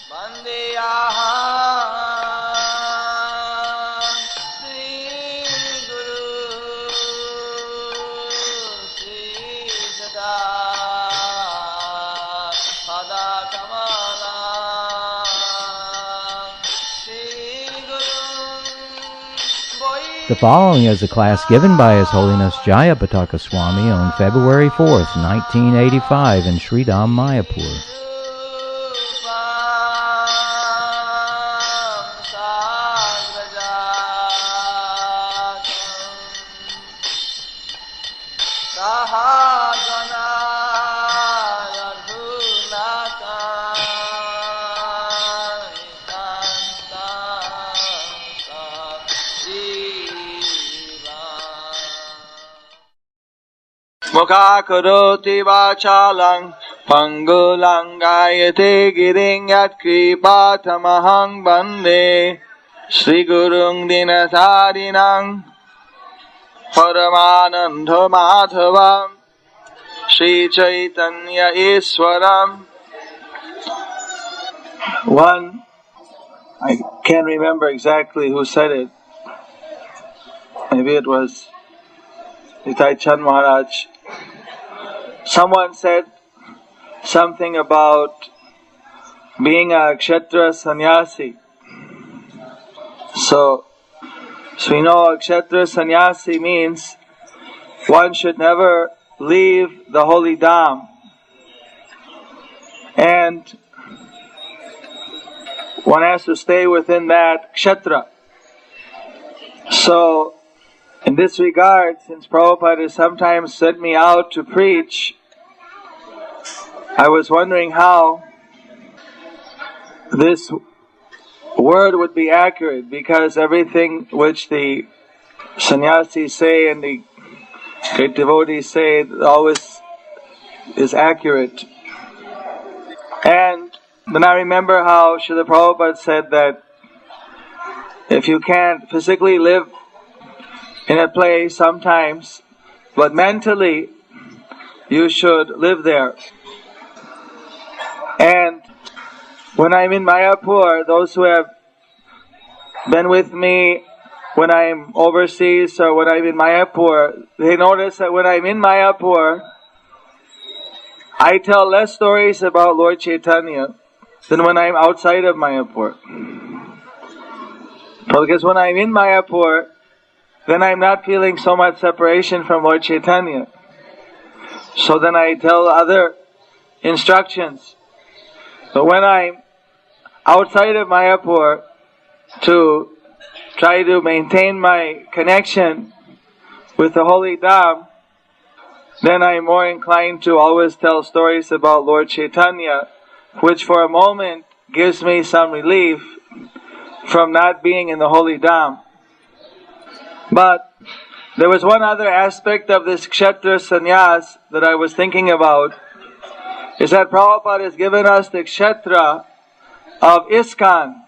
The following is a class given by His Holiness Jayapataka Swami on February 4th, 1985 in Sridham, Mayapur. Mukha karoti vachalang pangulang gayate giring yat kripatamahang bande Sri Gurung Dinatharinang Paramanandha Madhavam Sri Chaitanya Iswaram. One, I can't remember exactly who said it. Maybe it was Nitai Chand Maharaj. Someone said something about being a Ksetra Sannayasi. So we know a Ksetra Sannayasi means one should never leave the holy dham, and one has to stay within that Kshetra. So in this regard, since Prabhupada has sometimes sent me out to preach, I was wondering how this word would be accurate, because everything which the sannyasis say and the great devotees say always is accurate. And then I remember how Srila Prabhupada said that if you can't physically live in a place sometimes, but mentally you should live there. And when I'm in Mayapur, those who have been with me when I'm overseas or when I'm in Mayapur, they notice that when I'm in Mayapur, I tell less stories about Lord Chaitanya than when I'm outside of Mayapur. Because when I'm in Mayapur, then I'm not feeling so much separation from Lord Chaitanya. So then I tell other instructions. But when I'm outside of Mayapur, to try to maintain my connection with the holy dham, then I'm more inclined to always tell stories about Lord Chaitanya, which for a moment gives me some relief from not being in the holy dham. But there was one other aspect of this Kshetra Sannyas that I was thinking about, is that Prabhupada has given us the Kshetra of ISKCON,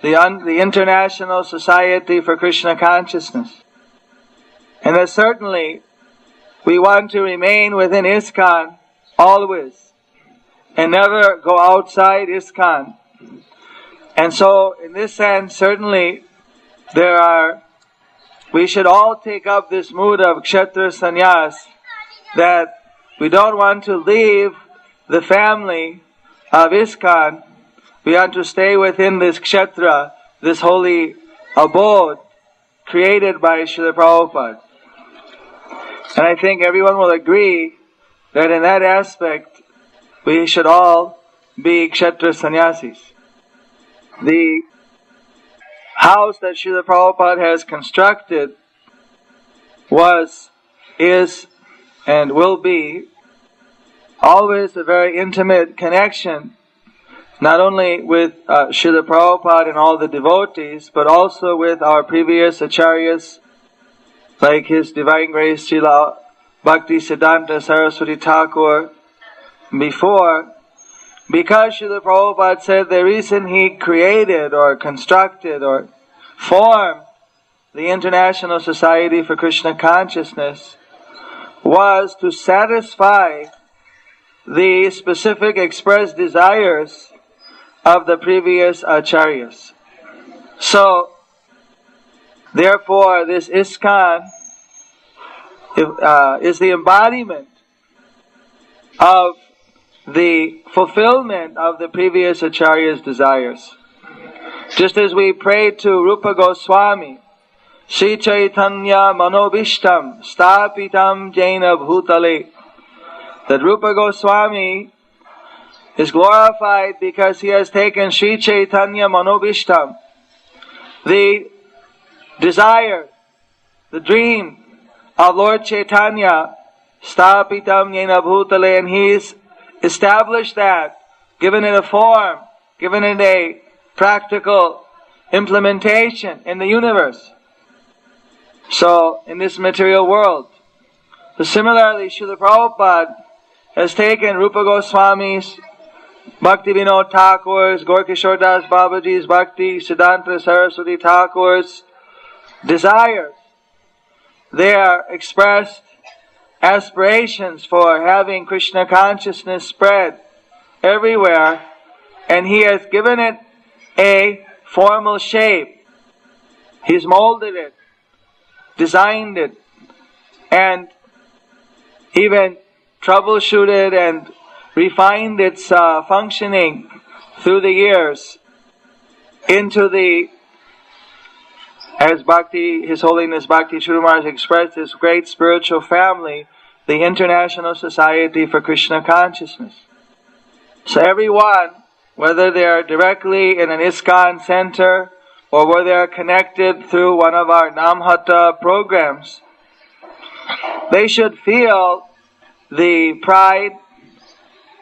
the International Society for Krishna Consciousness. And that certainly we want to remain within ISKCON always and never go outside ISKCON. And so in this sense, certainly we should all take up this mood of Kshetra Sannyas, that we don't want to leave the family of ISKCON. We want to stay within this Kshetra, this holy abode created by Srila Prabhupada. And I think everyone will agree that in that aspect, we should all be Kshetra Sannyasis. The house that Srila Prabhupada has constructed is, and will be always a very intimate connection, not only with Srila Prabhupada and all the devotees, but also with our previous acharyas, like His Divine Grace Srila Bhakti Siddhanta Saraswati Thakur before, because Srila Prabhupada said the reason he created or constructed or formed the International Society for Krishna Consciousness was to satisfy the specific expressed desires of the previous acharyas. So, therefore, this ISKCON is the embodiment of the fulfillment of the previous acharya's desires. Just as we prayed to Rupa Goswami, Sri Chaitanya Manobishtam Stapitam Jaina Bhutale, that Rupa Goswami is glorified because he has taken Sri Chaitanya Manobishtam, the desire, the dream of Lord Chaitanya, Stapitam Jaina Bhutale, and he's established that, given it a form, given it a practical implementation in the universe. So, in this material world. So similarly, Srila Prabhupada has taken Rupa Goswami's, Bhakti Vinod Thakur's, Gorkishore Das Babaji's Bhakti, Siddhanta Saraswati Thakur's desires. They are expressed aspirations for having Krishna consciousness spread everywhere, and he has given it a formal shape. He's molded it, designed it, and even troubleshooted and refined its functioning through the years into the, as Bhakti, His Holiness Bhakti Srila Maharaj expressed, this great spiritual family, the International Society for Krishna Consciousness. So everyone, whether they are directly in an ISKCON center or whether they are connected through one of our Namhata programs, they should feel the pride.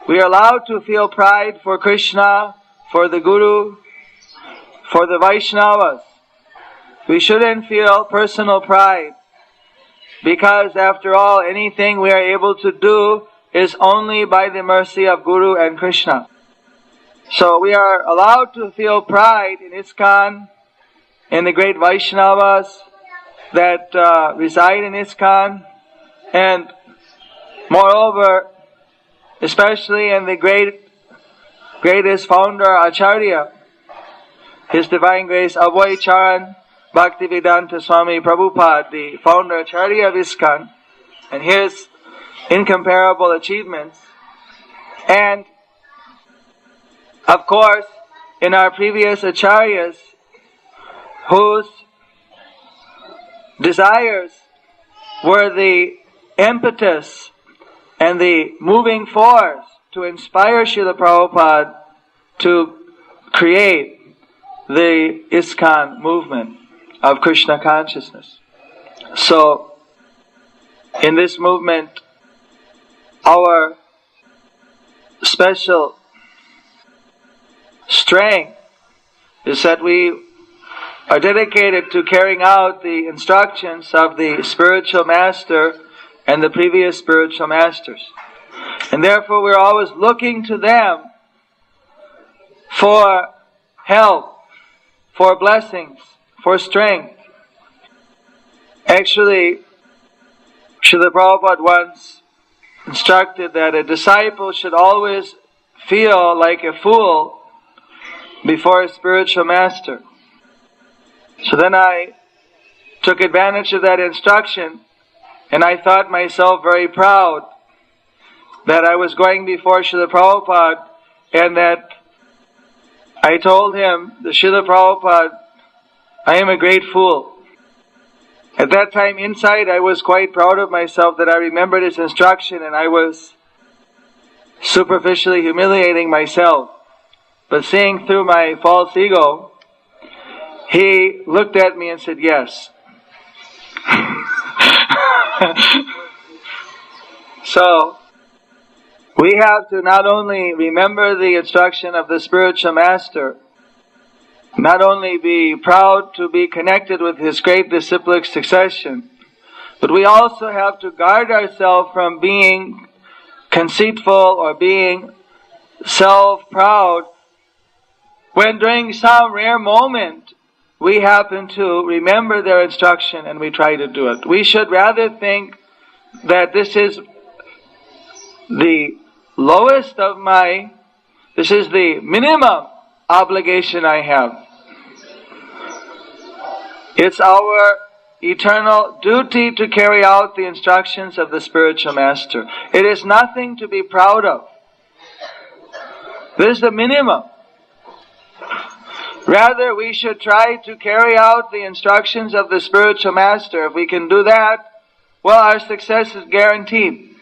We are allowed to feel pride for Krishna, for the Guru, for the Vaishnavas. We shouldn't feel personal pride, because after all, anything we are able to do is only by the mercy of Guru and Krishna. So we are allowed to feel pride in ISKCON, in the great Vaishnavas that reside in ISKCON, and moreover, especially in the greatest founder Acharya, His Divine Grace Abhay Charan Bhaktivedanta Swami Prabhupada, the founder Acharya of ISKCON, and his incomparable achievements. And of course, in our previous acharyas, whose desires were the impetus and the moving force to inspire Srila Prabhupada to create the ISKCON movement of Krishna consciousness. So, in this movement, our special strength is that we are dedicated to carrying out the instructions of the spiritual master and the previous spiritual masters. And therefore we're always looking to them for help, for blessings, for strength. Actually, Srila Prabhupada once instructed that a disciple should always feel like a fool before a spiritual master. So then I took advantage of that instruction, and I thought myself very proud that I was going before Srila Prabhupada, and that I told him, the Srila Prabhupada, I am a great fool. At that time inside I was quite proud of myself that I remembered his instruction, and I was superficially humiliating myself. But seeing through my false ego, he looked at me and said, yes. So, we have to not only remember the instruction of the spiritual master, not only be proud to be connected with his great disciplic succession, but we also have to guard ourselves from being conceitful or being self-proud when during some rare moment we happen to remember their instruction and we try to do it. We should rather think that this is the lowest of this is the minimum obligation I have. It's our eternal duty to carry out the instructions of the spiritual master. It is nothing to be proud of. This is the minimum. Rather, we should try to carry out the instructions of the spiritual master. If we can do that, well, our success is guaranteed.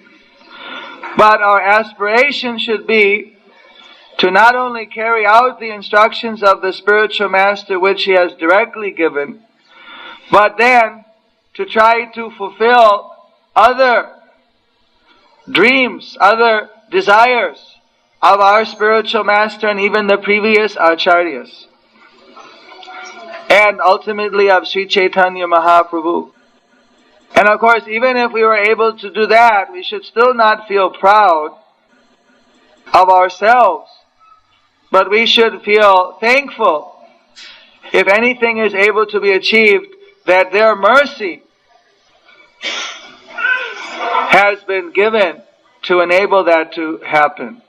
But our aspiration should be to not only carry out the instructions of the spiritual master which he has directly given, but then to try to fulfill other dreams, other desires of our spiritual master and even the previous acharyas. And ultimately of Sri Chaitanya Mahaprabhu. And of course, even if we were able to do that, we should still not feel proud of ourselves. But we should feel thankful if anything is able to be achieved, that their mercy has been given to enable that to happen.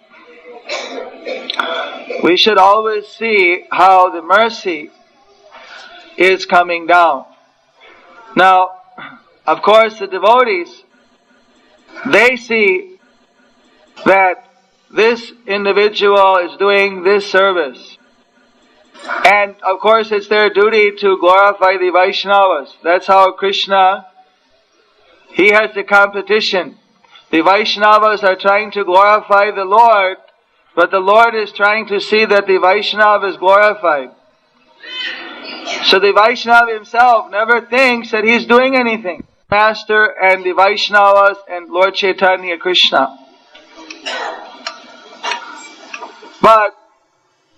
We should always see how the mercy is coming down. Now, of course, the devotees, they see that this individual is doing this service. And of course, it's their duty to glorify the Vaishnavas. That's how Krishna, he has the competition. The Vaishnavas are trying to glorify the Lord, but the Lord is trying to see that the Vaishnava is glorified. So the Vaishnava himself never thinks that he's doing anything. Master and the Vaishnavas and Lord Chaitanya Krishna. But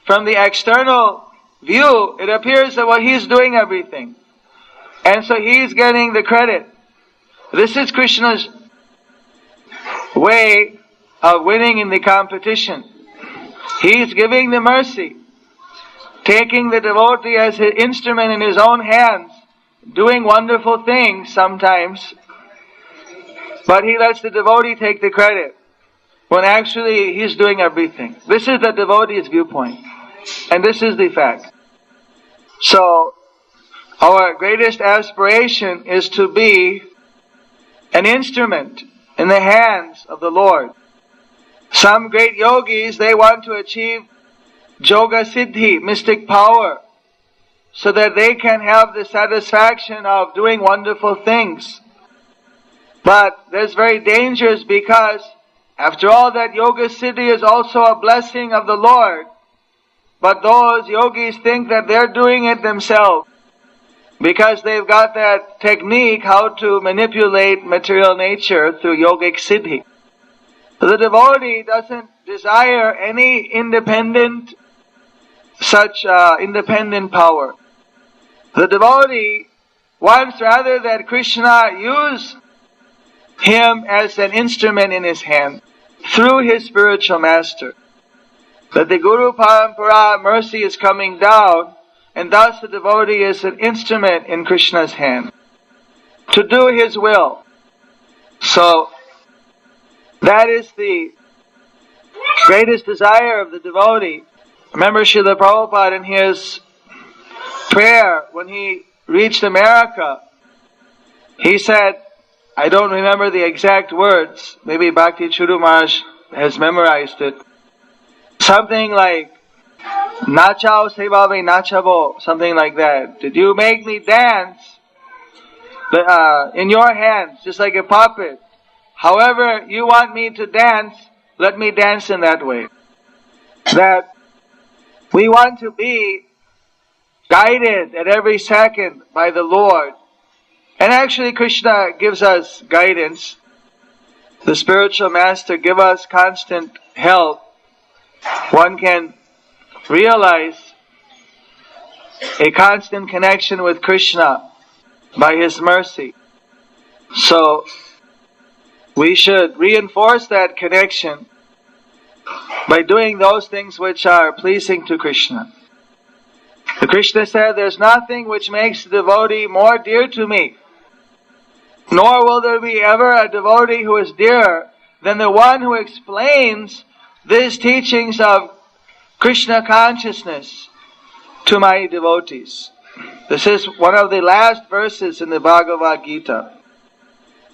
from the external view, it appears that he's doing everything. And so he's getting the credit. This is Krishna's way of winning in the competition. He's giving the mercy, taking the devotee as his instrument in his own hands, doing wonderful things sometimes, but he lets the devotee take the credit, when actually he's doing everything. This is the devotee's viewpoint, and this is the fact. So, our greatest aspiration is to be an instrument in the hands of the Lord. Some great yogis, they want to achieve Yoga Siddhi, mystic power, so that they can have the satisfaction of doing wonderful things. But that's very dangerous, because after all, that Yoga Siddhi is also a blessing of the Lord. But those yogis think that they're doing it themselves, because they've got that technique how to manipulate material nature through yogic siddhi. The devotee doesn't desire any independent power. The devotee wants rather that Krishna use him as an instrument in his hand through his spiritual master. That the Guru Parampara mercy is coming down, and thus the devotee is an instrument in Krishna's hand to do his will. So, that is the greatest desire of the devotee. Remember Srila Prabhupada in his prayer when he reached America, he said, I don't remember the exact words, maybe Bhakti Churu Maharaj has memorized it, something like, Nachao Sevave Nachavo, something like that. Did you make me dance in your hands, just like a puppet? However you want me to dance, let me dance in that way. That we want to be guided at every second by the Lord. And actually Krishna gives us guidance. The spiritual master gives us constant help. One can realize a constant connection with Krishna by his mercy. So, we should reinforce that connection by doing those things which are pleasing to Krishna. The Krishna said, there's nothing which makes the devotee more dear to me, nor will there be ever a devotee who is dearer than the one who explains these teachings of Krishna consciousness to my devotees. This is one of the last verses in the Bhagavad Gita.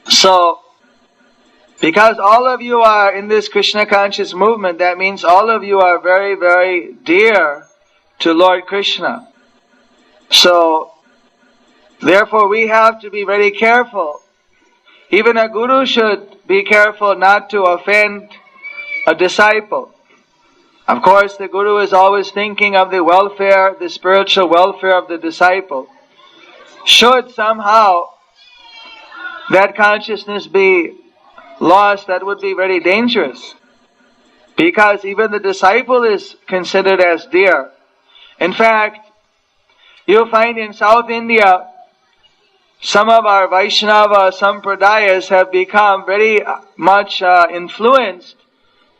So, because all of you are in this Krishna conscious movement, that means all of you are very, very dear to Lord Krishna. So, therefore we have to be very careful. Even a guru should be careful not to offend a disciple. Of course, the guru is always thinking of the welfare, the spiritual welfare of the disciple. Should somehow that consciousness be lost, that would be very dangerous. Because even the disciple is considered as dear. In fact, you'll find in South India, some of our Vaishnava Sampradayas have become very much influenced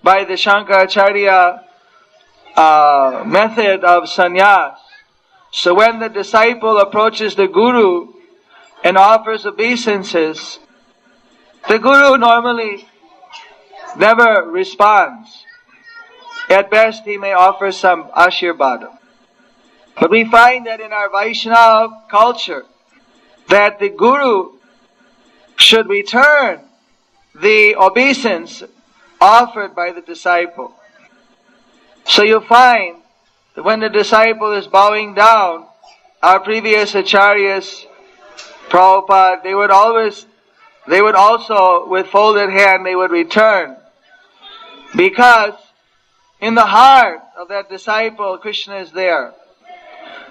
by the Shankaracharya method of sannyas. So when the disciple approaches the guru and offers obeisances, the guru normally never responds. At best, he may offer some ashirvada. But we find that in our Vaishnava culture, that the guru should return the obeisance offered by the disciple. So you find that when the disciple is bowing down, our previous acharyas, Prabhupada, they would also, with folded hand, they would return. Because in the heart of that disciple, Krishna is there.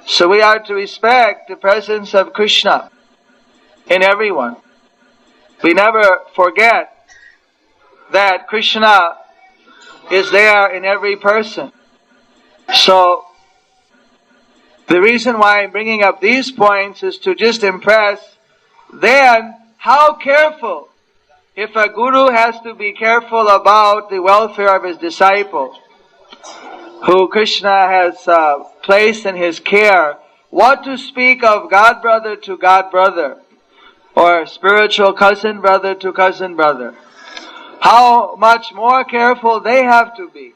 So we are to respect the presence of Krishna in everyone. We never forget that Krishna is there in every person. So, the reason why I'm bringing up these points is to just impress then how careful, if a guru has to be careful about the welfare of his disciple, who Krishna has placed in his care, what to speak of God brother to God brother, or spiritual cousin brother to cousin brother. How much more careful they have to be.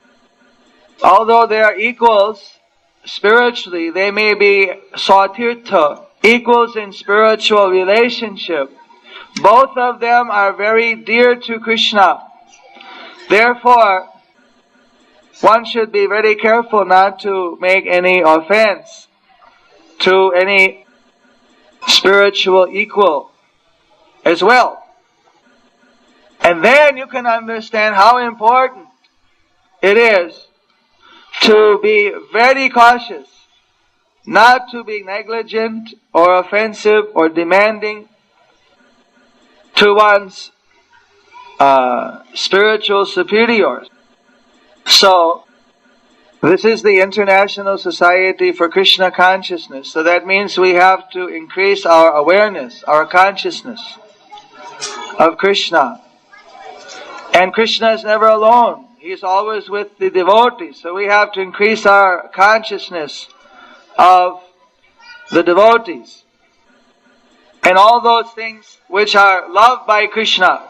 Although they are equals spiritually, they may be satirtha, equals in spiritual relationship. Both of them are very dear to Krishna. Therefore, one should be very careful not to make any offense to any spiritual equal as well. And then you can understand how important it is to be very cautious, not to be negligent or offensive or demanding to one's spiritual superiors. So, this is the International Society for Krishna Consciousness. So that means we have to increase our awareness, our consciousness of Krishna. And Krishna is never alone. He is always with the devotees. So we have to increase our consciousness of the devotees. And all those things which are loved by Krishna.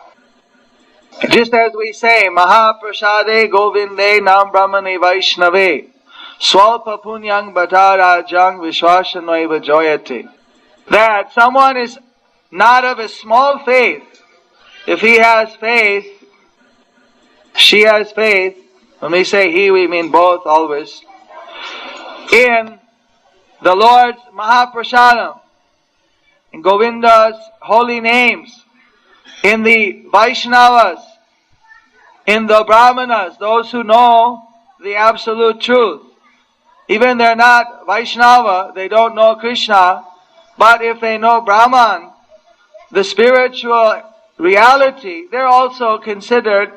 Just as we say, Mahaprasade Govinde Nam Brahmane Vaishnave Swalpa Punyang Bhatarajang Vishwasanaiva Joyate. That someone is not of a small faith. If he has faith, she has faith. When we say he, we mean both always. In the Lord's Mahaprasadam, in Govinda's holy names, in the Vaishnavas, in the Brahmanas, those who know the absolute truth. Even they're not Vaishnava, they don't know Krishna, but if they know Brahman, the spiritual reality, they're also considered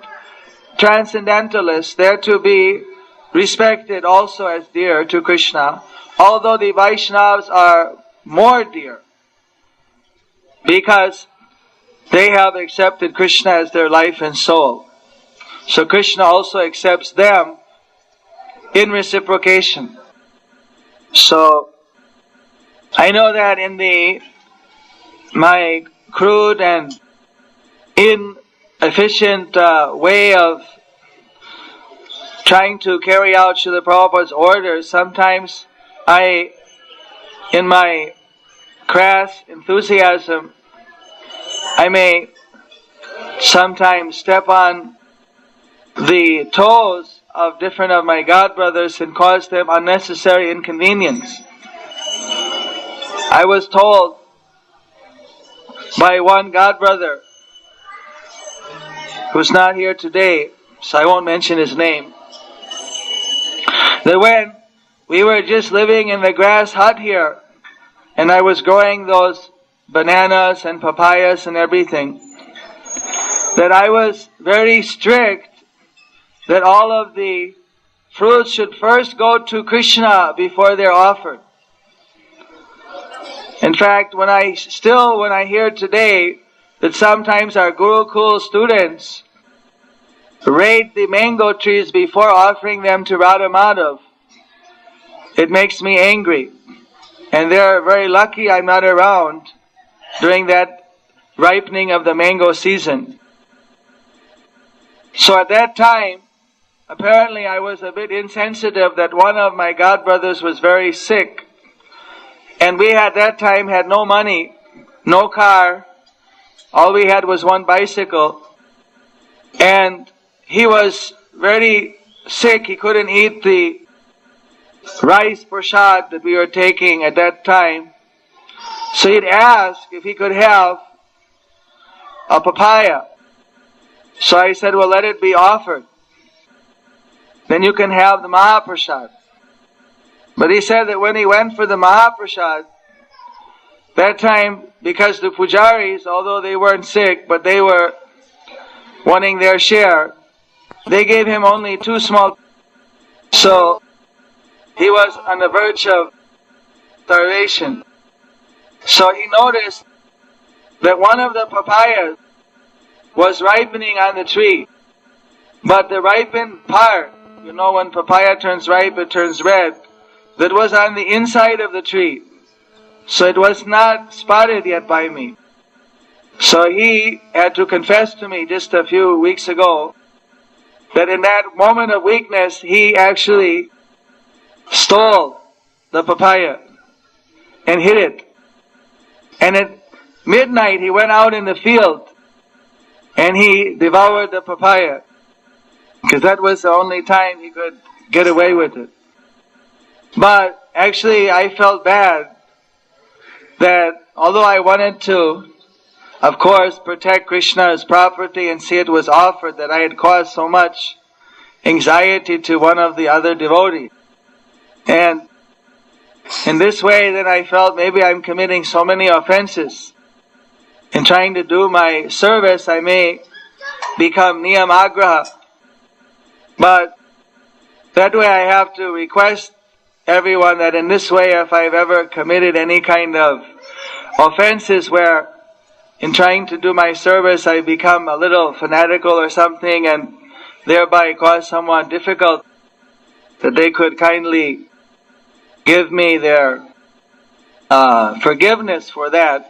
transcendentalists. They're to be respected also as dear to Krishna, although the Vaishnavas are more dear because they have accepted Krishna as their life and soul. So Krishna also accepts them in reciprocation. So I know that in my crude and inefficient way of trying to carry out Srila Prabhupada's orders, sometimes in my crass enthusiasm, I may sometimes step on the toes of different of my godbrothers and cause them unnecessary inconvenience. I was told by one godbrother who's not here today, so I won't mention his name, that when we were just living in the grass hut here, and I was growing those bananas and papayas and everything, that I was very strict that all of the fruits should first go to Krishna before they're offered. In fact, when I hear today that sometimes our Gurukul students rate the mango trees before offering them to Radha Madhav, it makes me angry. And they're very lucky I'm not around during that ripening of the mango season. So at that time, apparently I was a bit insensitive that one of my godbrothers was very sick. And we at that time had no money, no car. All we had was one bicycle. And he was very sick. He couldn't eat the rice prasad that we were taking at that time. So he'd ask if he could have a papaya. So I said, well, let it be offered. Then you can have the Mahaprasad. But he said that when he went for the Mahaprasad, that time, because the pujaris, although they weren't sick, but they were wanting their share, they gave him only 2 small. So he was on the verge of starvation. So he noticed that one of the papayas was ripening on the tree. But the ripened part, when papaya turns ripe, it turns red, that was on the inside of the tree. So it was not spotted yet by me. So he had to confess to me just a few weeks ago that in that moment of weakness, he actually stole the papaya and hid it. And at midnight, he went out in the field and he devoured the papaya, because that was the only time he could get away with it. But actually, I felt bad that although I wanted to, of course, protect Krishna's property and see it was offered, that I had caused so much anxiety to one of the other devotees. And in this way, then I felt maybe I'm committing so many offenses. In trying to do my service, I may become niyamagraha. But that way I have to request everyone that in this way, if I've ever committed any kind of offenses where in trying to do my service I become a little fanatical or something and thereby cause someone difficult, that they could kindly give me their forgiveness for that.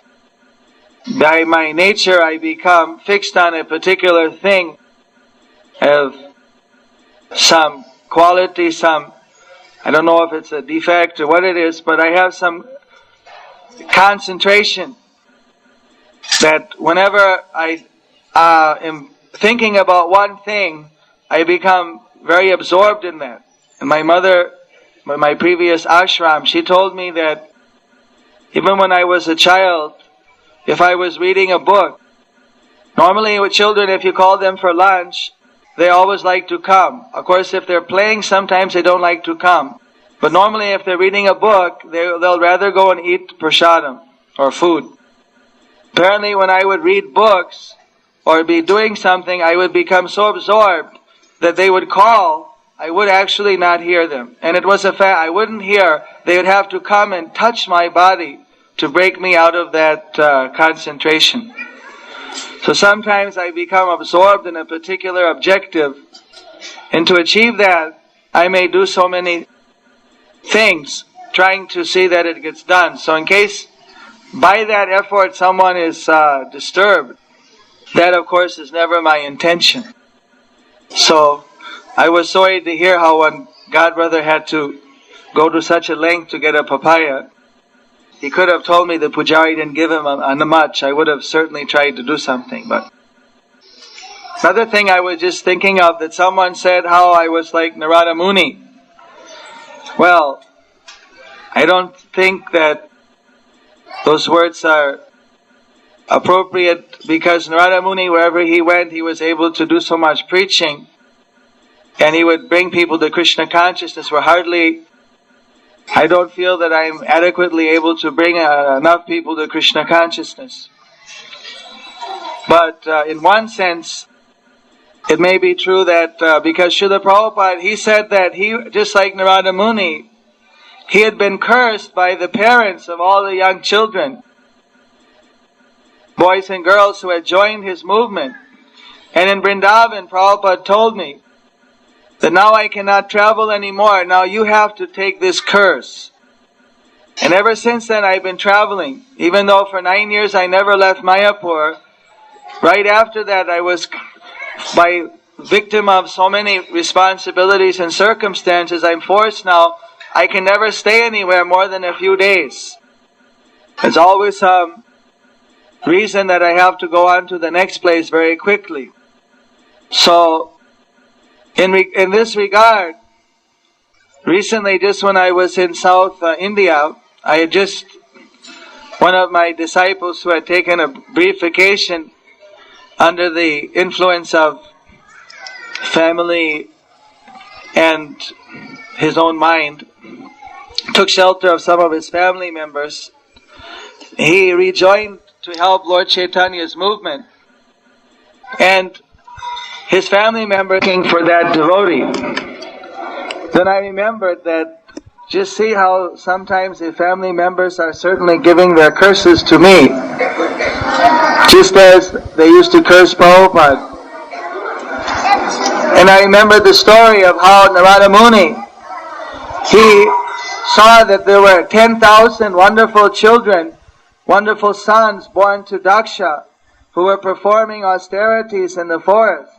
By my nature I become fixed on a particular thing of some quality, I don't know if it's a defect or what it is, but I have some concentration that whenever I am thinking about one thing, I become very absorbed in that. And my mother, my previous ashram, she told me that even when I was a child, if I was reading a book, normally with children, if you call them for lunch, they always like to come. Of course, if they're playing, sometimes they don't like to come. But normally, if they're reading a book, they'll rather go and eat prasadam, or food. Apparently, when I would read books, or be doing something, I would become so absorbed that they would call, I would actually not hear them. And it was a fact, I wouldn't hear, they would have to come and touch my body to break me out of that concentration. So sometimes I become absorbed in a particular objective, and to achieve that, I may do so many things, trying to see that it gets done. So in case by that effort someone is disturbed, that of course is never my intention. So I was sorry to hear how one godbrother had to go to such a length to get a papaya. He could have told me the pujari didn't give him a much. I would have certainly tried to do something. But another thing I was just thinking of, that someone said how I was like Narada Muni. Well, I don't think that those words are appropriate, because Narada Muni, wherever he went, he was able to do so much preaching, and he would bring people to Krishna consciousness. I don't feel that I'm adequately able to bring enough people to Krishna consciousness. But in one sense, it may be true that because Srila Prabhupada, he said that he, just like Narada Muni, he had been cursed by the parents of all the young children, boys and girls who had joined his movement. And in Vrindavan, Prabhupada told me that now I cannot travel anymore. Now you have to take this curse. And ever since then I've been traveling. Even though for 9 years I never left Mayapur, right after that I was by victim of so many responsibilities and circumstances, I'm forced now, I can never stay anywhere more than a few days. There's always some reason that I have to go on to the next place very quickly. So, in this regard, recently, just when I was in South India, one of my disciples who had taken a brief vacation under the influence of family and his own mind, took shelter of some of his family members. He rejoined to help Lord Chaitanya's movement, and his family member looking for that devotee. Then I remembered that, just see how sometimes the family members are certainly giving their curses to me, just as they used to curse Prabhupada. And I remember the story of how Narada Muni, he saw that there were 10,000 wonderful children, wonderful sons born to Daksha, who were performing austerities in the forest.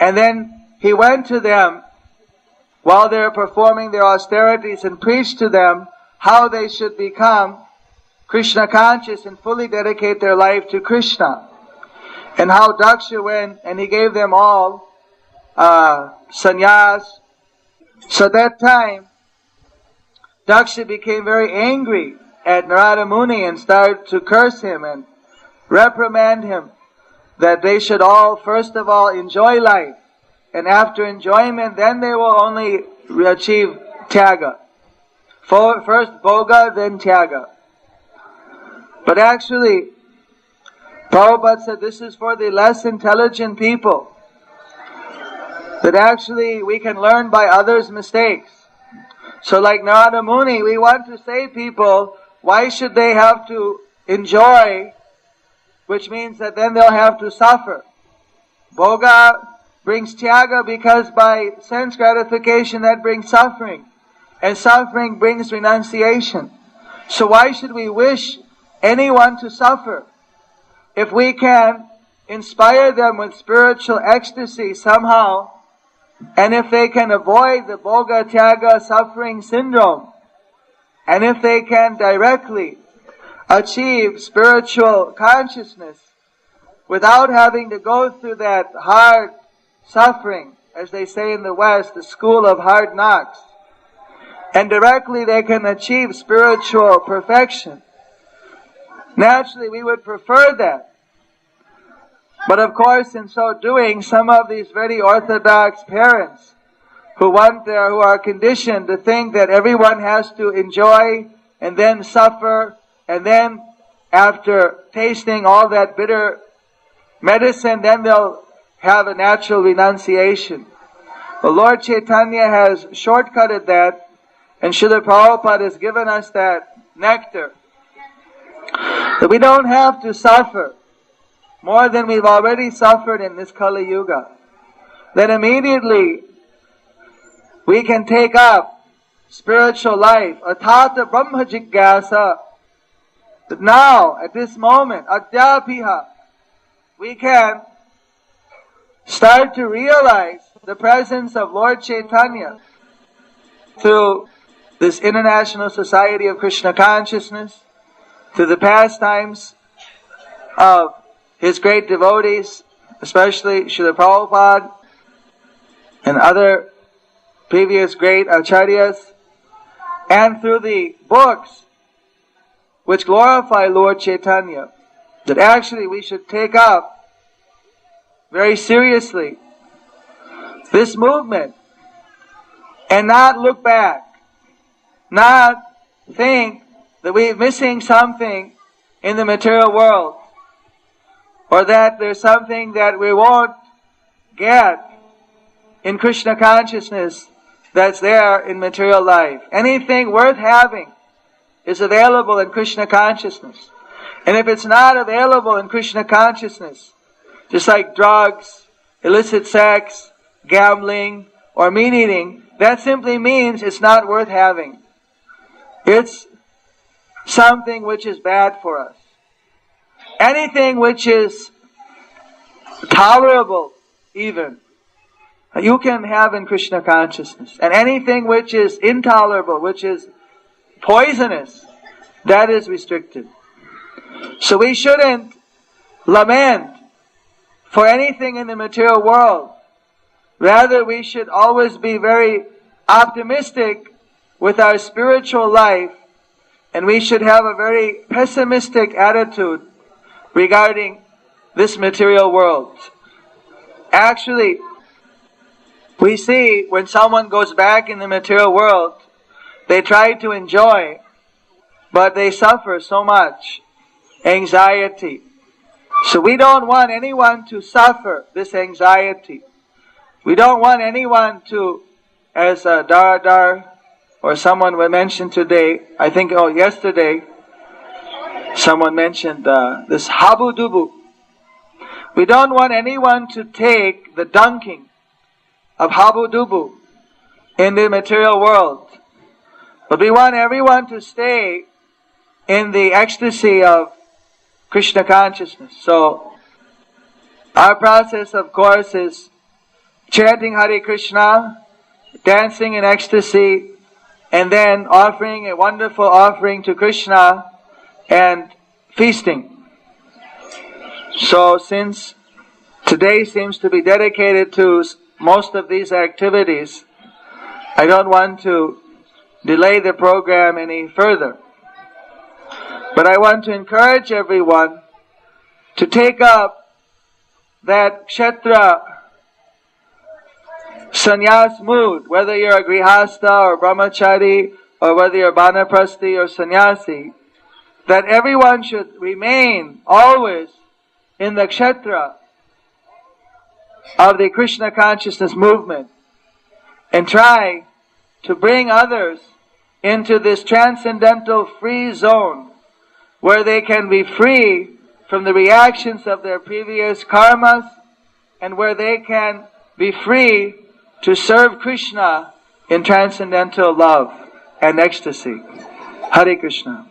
And then he went to them while they were performing their austerities and preached to them how they should become Krishna conscious and fully dedicate their life to Krishna. And how Daksha went and he gave them all sannyas. So at that time, Daksha became very angry at Narada Muni and started to curse him and reprimand him that they should all, first of all, enjoy life. And after enjoyment, then they will only achieve tyaga. First bhoga, then tyaga. But actually, Prabhupada said this is for the less intelligent people. That actually we can learn by others' mistakes. So like Narada Muni, we want to say people, why should they have to enjoy, which means that then they'll have to suffer. Bhoga brings tyaga because by sense gratification that brings suffering. And suffering brings renunciation. So why should we wish anyone to suffer? If we can inspire them with spiritual ecstasy somehow, and if they can avoid the bhoga tyaga suffering syndrome, and if they can directly achieve spiritual consciousness without having to go through that hard suffering, as they say in the West, the school of hard knocks, and directly they can achieve spiritual perfection, naturally we would prefer that. But of course, in so doing, some of these very orthodox parents who are conditioned to think that everyone has to enjoy and then suffer, and then after tasting all that bitter medicine, then they'll have a natural renunciation. The Lord Chaitanya has shortcutted that, and Srila Prabhupada has given us that nectar. That we don't have to suffer more than we've already suffered in this Kali Yuga. Then immediately we can take up spiritual life. Atata Brahma Jigyasa. That now, at this moment, Adyapiha, we can start to realize the presence of Lord Chaitanya through this International Society of Krishna Consciousness, through the pastimes of his great devotees, especially Srila Prabhupada and other previous great acharyas, and through the books which glorify Lord Chaitanya, that actually we should take up very seriously this movement and not look back, not think that we're missing something in the material world, or that there's something that we won't get in Krishna consciousness that's there in material life. Anything worth having is available in Krishna consciousness. And if it's not available in Krishna consciousness, just like drugs, illicit sex, gambling, or meat eating, that simply means it's not worth having. It's something which is bad for us. Anything which is tolerable, even, you can have in Krishna consciousness. And anything which is intolerable, which is poisonous, that is restricted. So we shouldn't lament for anything in the material world. Rather, we should always be very optimistic with our spiritual life, and we should have a very pessimistic attitude regarding this material world. Actually, we see when someone goes back in the material world, they try to enjoy, but they suffer so much anxiety. So we don't want anyone to suffer this anxiety. We don't want anyone to, as Daradar or someone mentioned today, I think yesterday, someone mentioned this habu dubu. We don't want anyone to take the dunking of habu dubu in the material world. But we want everyone to stay in the ecstasy of Krishna consciousness. So, our process, of course, is chanting Hare Krishna, dancing in ecstasy, and then offering a wonderful offering to Krishna and feasting. So, since today seems to be dedicated to most of these activities, I don't want to delay the program any further. But I want to encourage everyone to take up that Ksetra sannyas mood, whether you're a grihastha or brahmachari, or whether you're banaprasthi or sannyasi, that everyone should remain always in the Ksetra of the Krishna consciousness movement and try to bring others into this transcendental free zone where they can be free from the reactions of their previous karmas and where they can be free to serve Krishna in transcendental love and ecstasy. Hare Krishna.